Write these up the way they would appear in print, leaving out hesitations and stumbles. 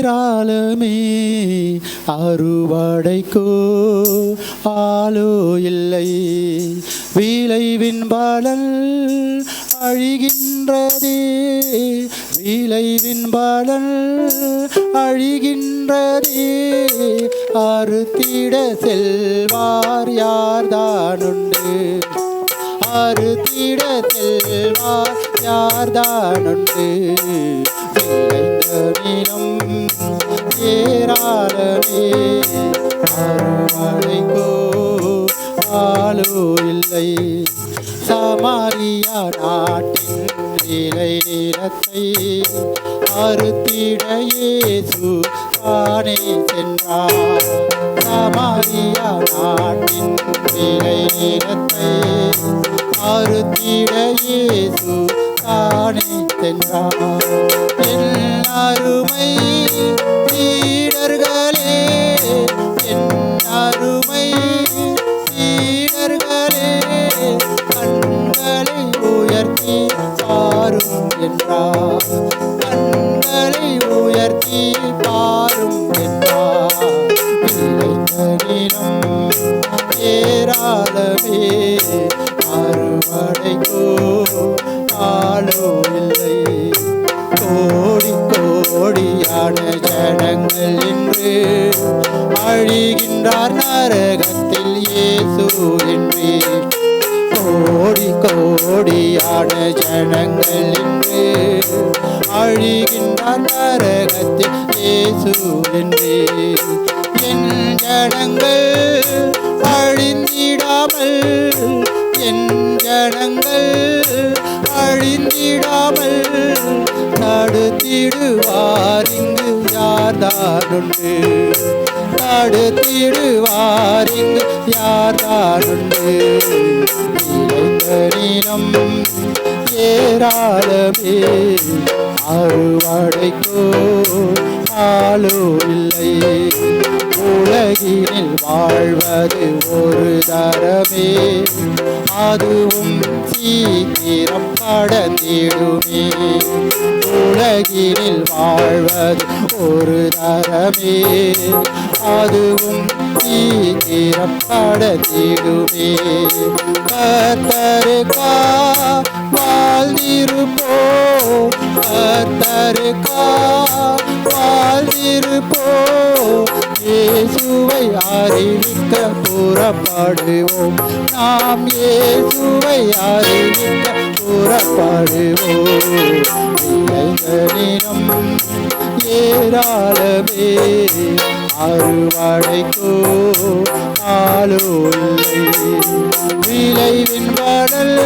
ஏராளமே அறுவடைக்கோ ஆளோ இல்லை. விளைவின் பலன் அழிகின்றதே, விளைவின் பலன் அழிகின்றதே. அறுத்திட செல்வார் யார்தானுண்டு, அறுத்திட செல்வார் யார்தானுண்டு. விளைந்த நிலம் ஏராளமே அறுவடைக்கோ ஆளோ இல்லை. சமாரியா நாட்டின் விளை நிலத்தை அறுத்திட இயேசு தானே சென்றார். சமாரியா நாட்டின் விளை நிலத்தை அறுத்திட இயேசு தானே சென்றார். என் அருமை சீடர்களே, என் அருமை சீடர்களே, கண்களை உயர்த்தி பாரும் என்றார், கண்களை உயர்த்தி பாரும் என்றார். விளைந்த நிலம் ஏராளமே அறுவடைக்கோ ஆளோ இல்லை. கோடி கோடியான ஜனங்கள் இன்று அழிகின்றார் நரகத்தில் இயேசு என்று. கோடி கோடியான ஜனங்கள் இன்று அழிகின்றார் நரகத்தில் இயேசு என்று. என் ஜனங்கள் அழிந்திடாமல், என் ஜனங்கள் அழிந்திடாமல் தடுத்திடுவார் இங்கு யார்தானுண்டு, தடுத்திடுவார் இங்கு யார்தானுண்டு. விளைந்த நிலம் ஏராளமே அறுவடைக்கோ ஆளோ இல்லை. உலகினில் வாழ்வது ஒரு தரமே, அதுவும் சீக்கிரம் கடந்திடுமே. உலகினில் வாழ்வது ஒரு தரமே, அதுவும் சீக்கிரம் கடந்திடுமே. கர்த்தருக்கா வாழ்ந்திருப்போ, கர்த்தருக்கா வாழ்ந்திருப்போ. இயேசுவை அறிவிக்க புறப்படுவோம், நாம் இயேசுவை அறிவிக்க புறப்படுவோம். விளைந்த நிலம் ஏராளமே அறுவடைக்கோ ஆளோ இல்லை. விளைவின் பலன்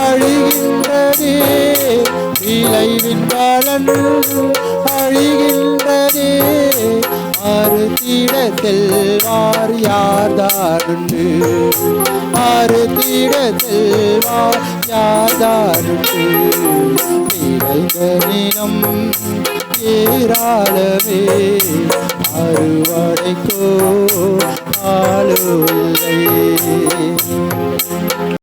அழிகின்றதே, விளைவின் பலன் அழிகின்றதே. அறுத்திட செல்வார் யார்தானுண்டு, அறுத்திட செல்வார் யார்தானுண்டு. விளைந்த நிலம் ஏராளமே அறுவடைக்கோ ஆளோ இல்லை.